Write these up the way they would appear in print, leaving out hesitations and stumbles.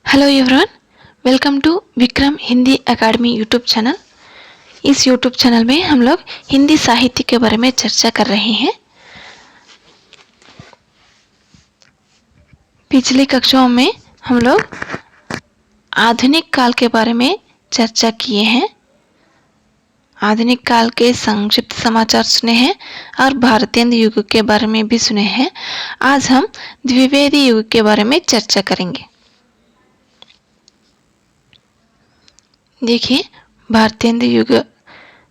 Hello everyone, welcome to Vikram Hindi academy YouTube channel. इस YouTube channel में हम लोग हिंदी साहित्य के बारे में चर्चा कर रहे हैं। पिछली कक्षाओं में हम लोग आधुनिक काल के बारे में चर्चा किए हैं, आधुनिक काल के संक्षिप्त समाचार सुने हैं और भारतीय युग के बारे में भी सुने हैं। आज हम द्विवेदी युग के बारे में चर्चा करेंगे। देखिए, भारतीय युग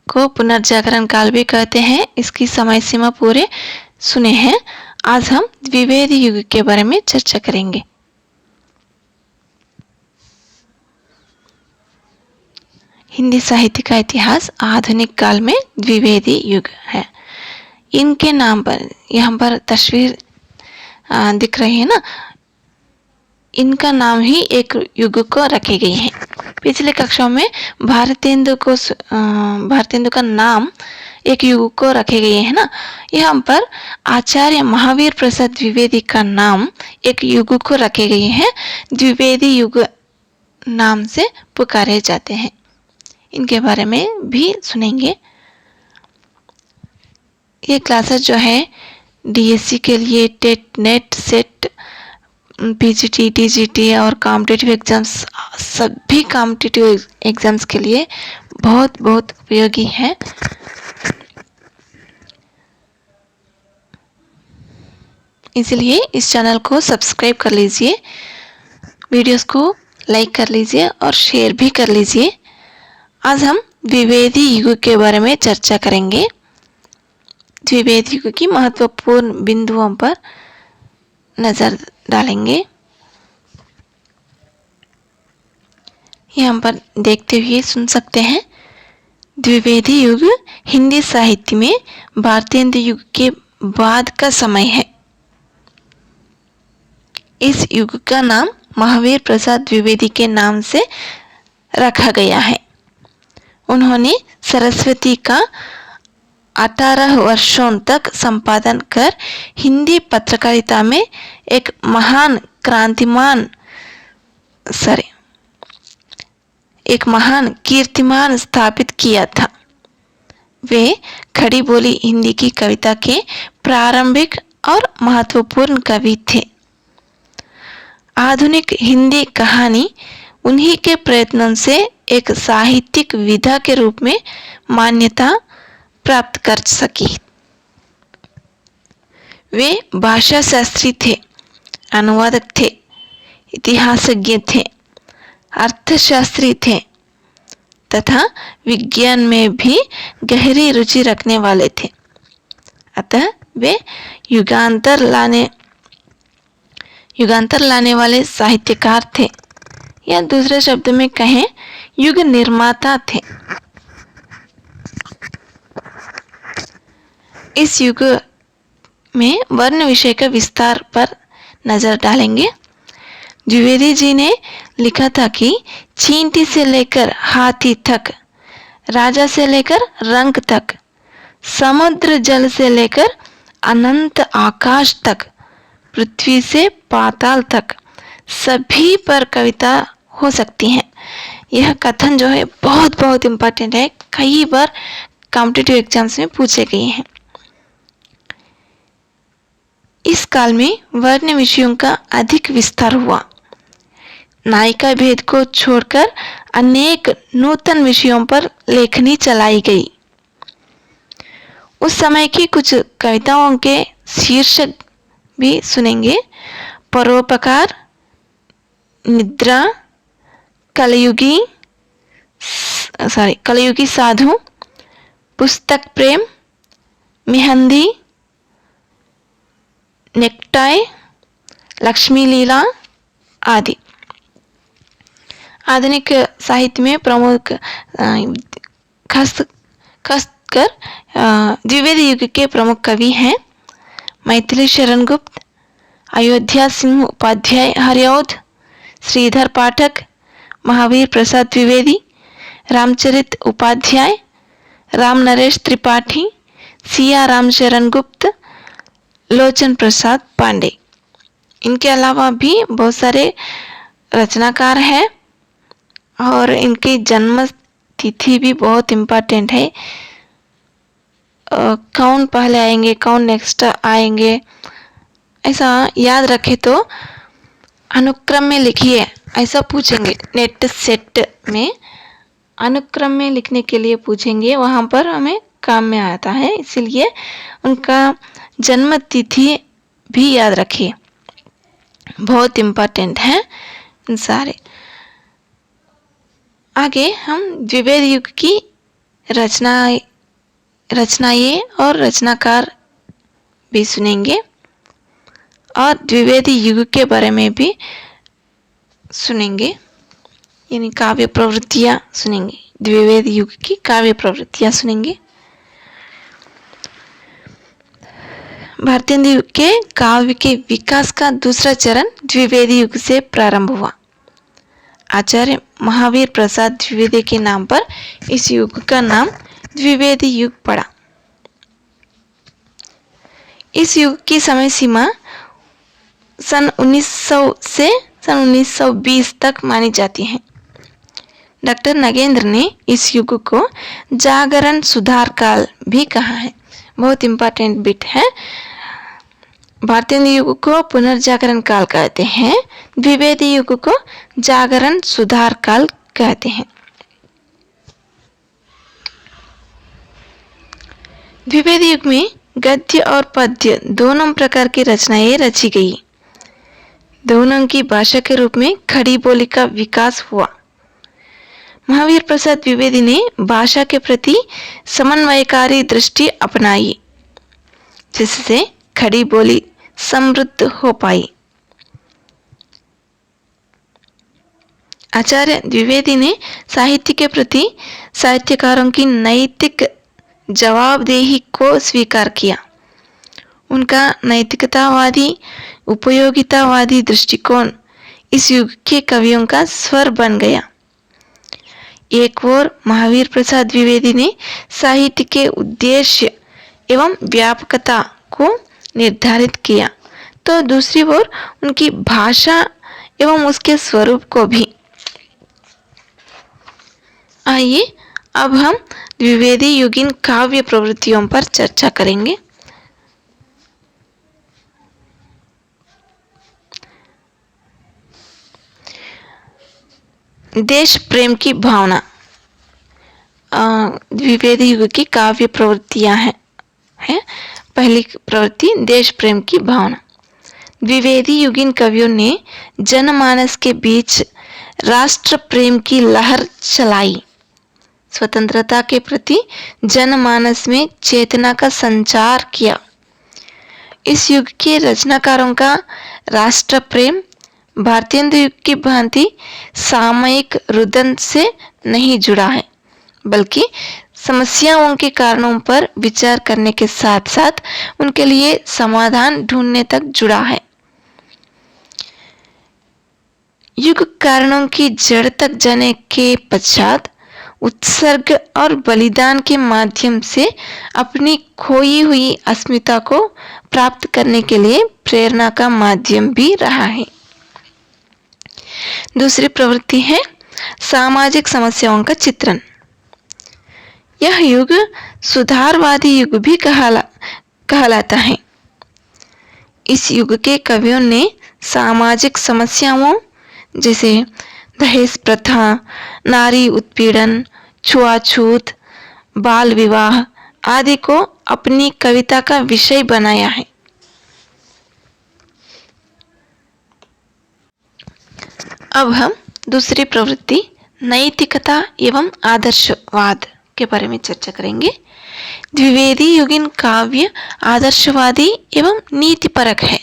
को पुनर्जागरण काल भी कहते हैं। इसकी समय सीमा पूरे सुने हैं। आज हम द्विवेदी युग के बारे में चर्चा करेंगे। हिंदी साहित्य का इतिहास आधुनिक काल में द्विवेदी युग है। इनके नाम पर यहाँ पर तस्वीर दिख रही है ना, इनका नाम ही एक युग को रखे गए हैं। पिछले कक्षा में भारतेंदु का नाम एक युग को रखे गए हैं ना। यहाँ पर आचार्य महावीर प्रसाद द्विवेदी का नाम एक युग को रखे गए हैं। द्विवेदी युग नाम से पुकारे जाते हैं। इनके बारे में भी सुनेंगे। ये क्लासेस जो है डीएससी के लिए TET, NET, SET, PGT, TGT और कॉम्पिटिटिव एग्जाम्स, सभी कॉम्पिटिटिव एग्जाम्स के लिए बहुत बहुत उपयोगी है। इसलिए इस चैनल को सब्सक्राइब कर लीजिए, वीडियोस को लाइक कर लीजिए और शेयर भी कर लीजिए। आज हम द्विवेदी युग के बारे में चर्चा करेंगे। द्विवेदी युग की महत्वपूर्ण बिंदुओं पर नजर डालेंगे। यहाँ पर देखते हुए सुन सकते हैं। द्विवेदी युग हिंदी साहित्य में भारतीय युग के बाद का समय है। इस युग का नाम महावीर प्रसाद द्विवेदी के नाम से रखा गया है। उन्होंने सरस्वती का 18 वर्षों तक संपादन कर हिंदी पत्रकारिता में एक महान कीर्तिमान स्थापित किया था। वे खड़ी बोली हिंदी की कविता के प्रारंभिक और महत्वपूर्ण कवि थे। आधुनिक हिंदी कहानी उन्हीं के प्रयत्नों से एक साहित्यिक विधा के रूप में मान्यता प्राप्त कर सकी। वे भाषा शास्त्री थे, अनुवादक थे, इतिहासज्ञ थे, अर्थशास्त्री थे तथा विज्ञान में भी गहरी रुचि रखने वाले थे। अतः वे युगांतर लाने वाले साहित्यकार थे, या दूसरे शब्द में कहें युग निर्माता थे। इस युग में वर्ण विषय के विस्तार पर नजर डालेंगे। द्विवेदी जी ने लिखा था कि चींटी से लेकर हाथी तक, राजा से लेकर रंक तक, समुद्र जल से लेकर अनंत आकाश तक, पृथ्वी से पाताल तक सभी पर कविता हो सकती है। यह कथन जो है बहुत बहुत इम्पोर्टेंट है। कई बार कॉम्पिटिटिव एग्जाम्स में पूछे गए हैं। इस काल में वर्ण विषयों का अधिक विस्तार हुआ। नायिका भेद को छोड़कर अनेक नूतन विषयों पर लेखनी चलाई गई। उस समय की कुछ कविताओं के शीर्षक भी सुनेंगे। परोपकार, निद्रा, कलयुगी साधु, पुस्तक प्रेम, मेहंदी, नेकटाई, लक्ष्मी लीला आदि। आधुनिक साहित्य में प्रमुख खासकर द्विवेदी युग के प्रमुख कवि हैं मैथिली शरण गुप्त, अयोध्या सिंह उपाध्याय हरिऔध, श्रीधर पाठक, महावीर प्रसाद द्विवेदी, रामचरित उपाध्याय, राम नरेश त्रिपाठी, सिया राम शरण गुप्त, लोचन प्रसाद पांडे। इनके अलावा भी बहुत सारे रचनाकार है और इनकी जन्म तिथि भी बहुत इम्पोर्टेंट है। कौन पहले आएंगे, कौन नेक्स्ट आएंगे, ऐसा याद रखे तो अनुक्रम में लिखिए, ऐसा पूछेंगे। नेट सेट में अनुक्रम में लिखने के लिए पूछेंगे, वहाँ पर हमें काम में आता है, इसीलिए उनका जन्म तिथि भी याद रखिए, बहुत इम्पोर्टेंट है सारे। आगे हम द्विवेद युग की रचनाएं और रचनाकार भी सुनेंगे और द्विवेदी युग के बारे में भी सुनेंगे, यानी काव्य प्रवृत्तियां सुनेंगे। द्विवेदी युग की काव्य प्रवृत्तियां सुनेंगे। भारतीय युग के काव्य के विकास का दूसरा चरण द्विवेदी युग से प्रारंभ हुआ। आचार्य महावीर प्रसाद द्विवेदी के नाम पर इस युग का नाम द्विवेदी युग पड़ा। इस युग की समय सीमा सन 1900 से सन 1920 तक मानी जाती है। डॉक्टर नगेंद्र ने इस युग को जागरण सुधार काल भी कहा है, बहुत इंपॉर्टेंट बिट है। भारतीय युग को पुनर्जागरण काल कहते हैं, द्विवेदी युग को जागरण सुधार काल कहते हैं। द्विवेदी युग में गद्य और पद्य दोनों प्रकार की रचनाएं रची गई। दोनों की भाषा के रूप में खड़ी बोली का विकास हुआ। महावीर प्रसाद द्विवेदी ने भाषा के प्रति समन्वयकारी दृष्टि अपनाई, जिससे खड़ी बोली समृद्ध हो पाई। आचार्य द्विवेदी ने साहित्य के प्रति साहित्यकारों की नैतिक जवाबदेही को स्वीकार किया। उनका नैतिकतावादी उपयोगितावादी दृष्टिकोण इस युग के कवियों का स्वर बन गया। एक ओर महावीर प्रसाद द्विवेदी ने साहित्य के उद्देश्य एवं व्यापकता को निर्धारित किया, तो दूसरी ओर उनकी भाषा एवं उसके स्वरूप को भी। आइए अब हम द्विवेदी युगीन काव्य प्रवृत्तियों पर चर्चा करेंगे। देश प्रेम की भावना द्विवेदी युग की काव्य प्रवृत्तियां हैं। पहली प्रवृत्ति देश प्रेम की भावना। द्विवेदी युगीन कवियों ने जनमानस के बीच राष्ट्र प्रेम की लहर चलाई। स्वतंत्रता के प्रति जनमानस में चेतना का संचार किया। इस युग के रचनाकारों का राष्ट्र प्रेम भारतीय युग की भांति सामयिक रुदन से नहीं जुड़ा है, बल्कि समस्याओं के कारणों पर विचार करने के साथ साथ उनके लिए समाधान ढूंढने तक जुड़ा है। युग कारणों की जड़ तक जाने के पश्चात उत्सर्ग और बलिदान के माध्यम से अपनी खोई हुई अस्मिता को प्राप्त करने के लिए प्रेरणा का माध्यम भी रहा है। दूसरी प्रवृत्ति है सामाजिक समस्याओं का चित्रण। यह युग सुधारवादी युग भी कहलाता है। इस युग के कवियों ने सामाजिक समस्याओं जैसे दहेज प्रथा, नारी उत्पीड़न, छुआछूत, बाल विवाह आदि को अपनी कविता का विषय बनाया है। अब हम दूसरी प्रवृत्ति नैतिकता एवं आदर्शवाद के बारे में चर्चा करेंगे। द्विवेदी युगीन काव्य आदर्शवादी एवं नीतिपरक है।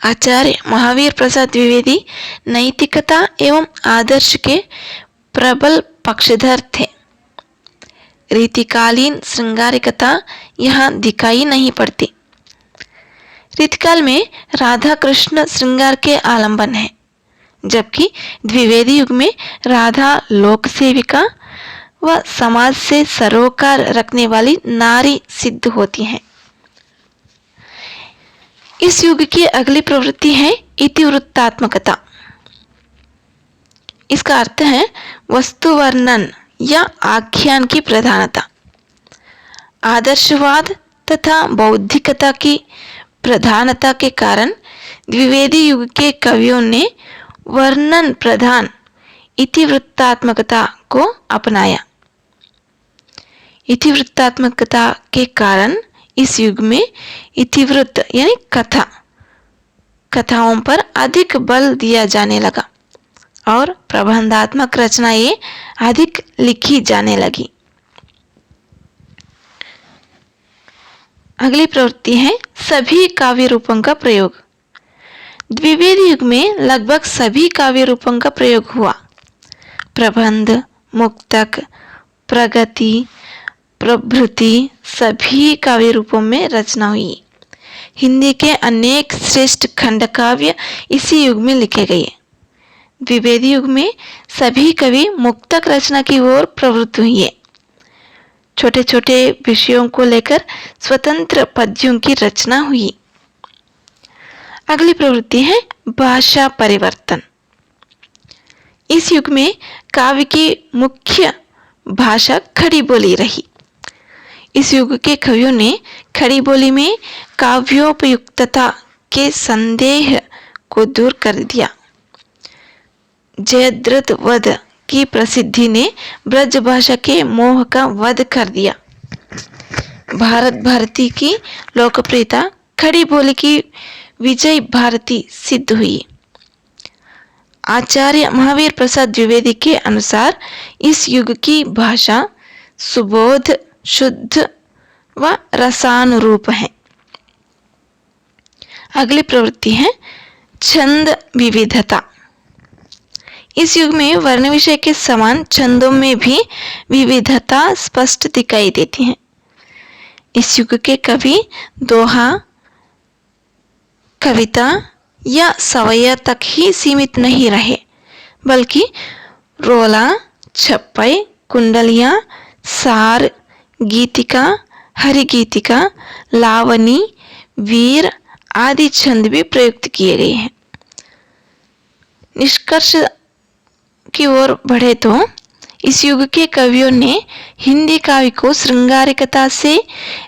आचार्य महावीर प्रसाद द्विवेदी नैतिकता एवं आदर्श के प्रबल पक्षधर थे। रीतिकालीन श्रृंगारिकता यहाँ दिखाई नहीं पड़ती। रीतिकाल में राधा कृष्ण श्रृंगार के आलंबन है, जबकि द्विवेदी युग में राधा लोक सेविका व समाज से सरोकार रखने वाली नारी सिद्ध होती हैं। इस युग की अगली प्रवृत्ति है इतिवृत्तात्मकता। इसका अर्थ है वस्तु वर्णन या आख्यान की प्रधानता। आदर्शवाद तथा बौद्धिकता की प्रधानता के कारण द्विवेदी युग के कवियों ने वर्णन प्रधान इतिवृत्तात्मकता को अपनाया। इतिवृत्तात्मकता के कारण इस युग में इतिवृत्त यानी कथाओं पर अधिक बल दिया जाने लगा और प्रबंधात्मक रचनाएं अधिक लिखी जाने लगी। अगली प्रवृत्ति है सभी काव्य रूपों का प्रयोग। द्विवेदी युग में लगभग सभी काव्य रूपों का प्रयोग हुआ। प्रबंध, मुक्तक, प्रगति, प्रभृति सभी काव्य रूपों में रचना हुई। हिंदी के अनेक श्रेष्ठ खंड काव्य इसी युग में लिखे गए। द्विवेदी युग में सभी कवि मुक्तक रचना की ओर प्रवृत्त हुए। छोटे छोटे विषयों को लेकर स्वतंत्र पद्यों की रचना हुई। अगली प्रवृत्ति है भाषा परिवर्तन। इस युग में काव्य की मुख्य भाषा खड़ी बोली रही। इस युग के कवियों ने खड़ी बोली में काव्योपयुक्तता के संदेह को दूर कर दिया। जयद्रथ वध की प्रसिद्धि ने ब्रज भाषा के मोह का वध कर दिया। भारत भारती की लोकप्रियता खड़ी बोली की विजय भारती सिद्ध हुई। आचार्य महावीर प्रसाद द्विवेदी के अनुसार इस युग की भाषा सुबोध, शुद्ध व रसानुरूप है। अगली प्रवृत्ति है छंद विविधता। इस युग में वर्ण विषय के समान छंदों में भी विविधता स्पष्ट दिखाई देती है। इस युग के कवि दोहा, कविता या सवैया तक ही सीमित नहीं रहे, बल्कि रोला, छप्पई, कुंडलियां, सार, गीतिका, हरिगीतिका, लावनी, वीर आदि छंद भी प्रयुक्त किए गए हैं। निष्कर्ष की ओर बढ़े तो इस युग के कवियों ने हिंदी काव्य को श्रृंगारिकता से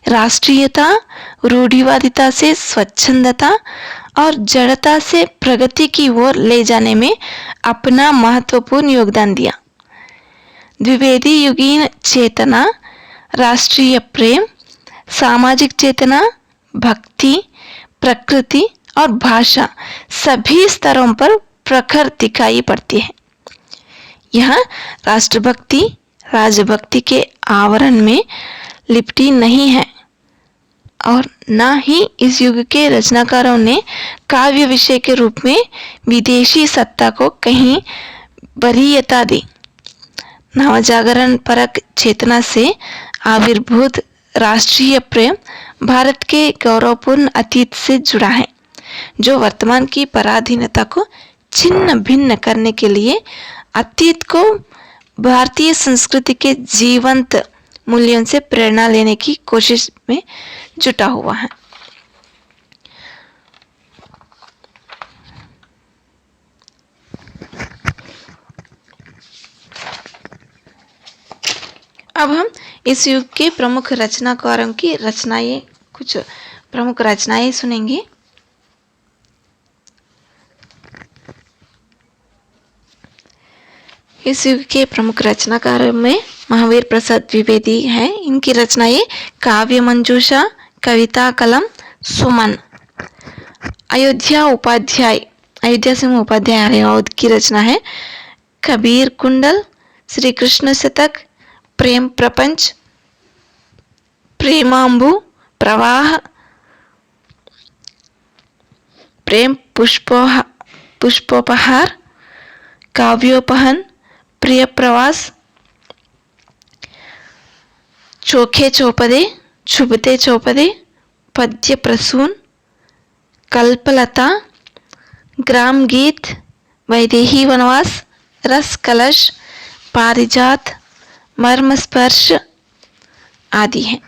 राष्ट्रीयता, रूढ़िवादिता से स्वच्छंदता और जड़ता से प्रगति की ओर ले जाने में अपना महत्वपूर्ण योगदान दिया। द्विवेदी युगीन चेतना, राष्ट्रीय प्रेम, सामाजिक चेतना, भक्ति, प्रकृति और भाषा सभी स्तरों पर प्रखर दिखाई पड़ती है। यह राष्ट्रभक्ति राजभक्ति के आवरण में लिपटी नहीं है और न ही इस युग के रचनाकारों ने काव्य विषय के रूप में विदेशी सत्ता को कहीं वरीयता दी। नवजागरण परक चेतना से आविर्भूत राष्ट्रीय प्रेम भारत के गौरवपूर्ण अतीत से जुड़ा है, जो वर्तमान की पराधीनता को छिन्न भिन्न करने के लिए अतीत को भारतीय संस्कृति के जीवंत मूल्यों से प्रेरणा लेने की कोशिश में जुटा हुआ है। अब हम इस युग के प्रमुख रचनाकारों की रचनाएं, कुछ प्रमुख रचनाएं सुनेंगे। इस युग के प्रमुख रचनाकारों में महावीर प्रसाद द्विवेदी हैं। इनकी रचनाएं काव्य मंजूषा, कविता कलम, सुमन। अयोध्या सिंह उपाध्याय की रचना है कबीर कुंडल, श्री कृष्ण शतक, प्रेम प्रपंच, प्रेमांबु, प्रवाह, प्रेम पुष्पोपहार, काव्योपहन, प्रिय प्रवास, चोखे चौपदे, छुबते चौपदे, पद्य प्रसून, कल्पलता, ग्राम गीत, वैदेही वनवास, रस कलश, पारिजात, मर्म स्पर्श आदि हैं।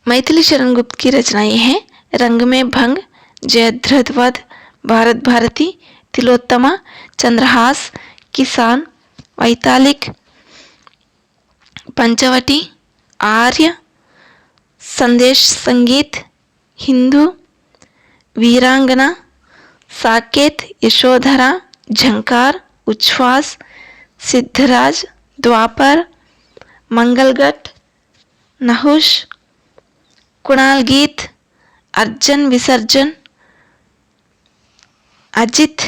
मैथिली शरण गुप्त की रचनाएं हैं रंग में भंग, जयद्रथ वध, भारत भारती, तिलोत्तमा, चंद्रहास, किसान, वैतालिक, पंचवटी, आर्य, संदेश संगीत, हिंदू, वीरांगना, साकेत, यशोधरा, झंकार, उच्छ्वास, सिद्धराज, द्वापर, मंगलगट, नहुष, कुणाल गीत, अर्जन विसर्जन, अजित,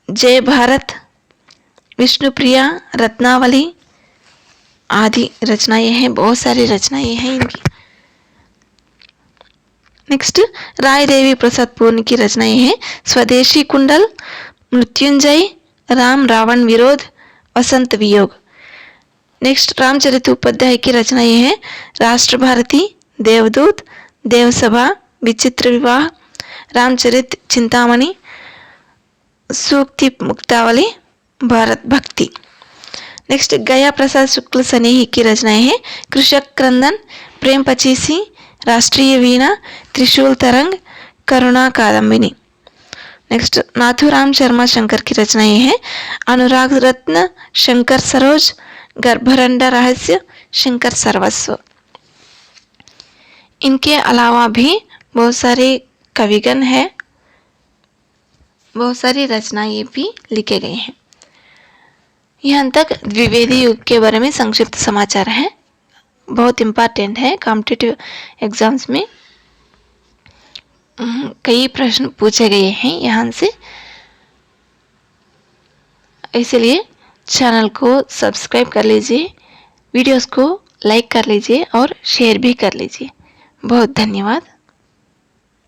जय भारत, विष्णुप्रिया, रत्नावली आदि रचनाएं हैं। बहुत सारी रचनाएं हैं इनकी। नेक्स्ट राय देवी प्रसाद पूर्ण की रचनाएं हैं। स्वदेशी कुंडल, मृत्युंजय, राम रावण विरोध, वसंत वियोग। नेक्स्ट रामचरित उपाध्याय की रचनाएं हैं। राष्ट्र भारती, देवदूत, देवसभा, विचित्र विवाह, रामचरित चिंतामणि, सूक्ति मुक्तावली, भारत भक्ति। नेक्स्ट गया प्रसाद शुक्ल सनेही की रचनाएं हैं। कृषक क्रंदन, प्रेम पचीसी, राष्ट्रीय वीणा, त्रिशूल तरंग, करुणा कादम्बिनी। नेक्स्ट नाथुराम शर्मा शंकर की रचनाएं हैं। अनुराग रत्न, शंकर सरोज, गर्भरंडा रहस्य, शंकर सर्वस्व। इनके अलावा भी बहुत सारे कविगण हैं, बहुत सारी रचनाएं भी लिखे गए हैं। यहाँ तक द्विवेदी युग के बारे में संक्षिप्त समाचार है, बहुत इम्पोर्टेंट है। कॉम्पिटिटिव एग्जाम्स में कई प्रश्न पूछे गए हैं यहाँ से, इसलिए चैनल को सब्सक्राइब कर लीजिए, वीडियोस को लाइक कर लीजिए और शेयर भी कर लीजिए। बहुत धन्यवाद।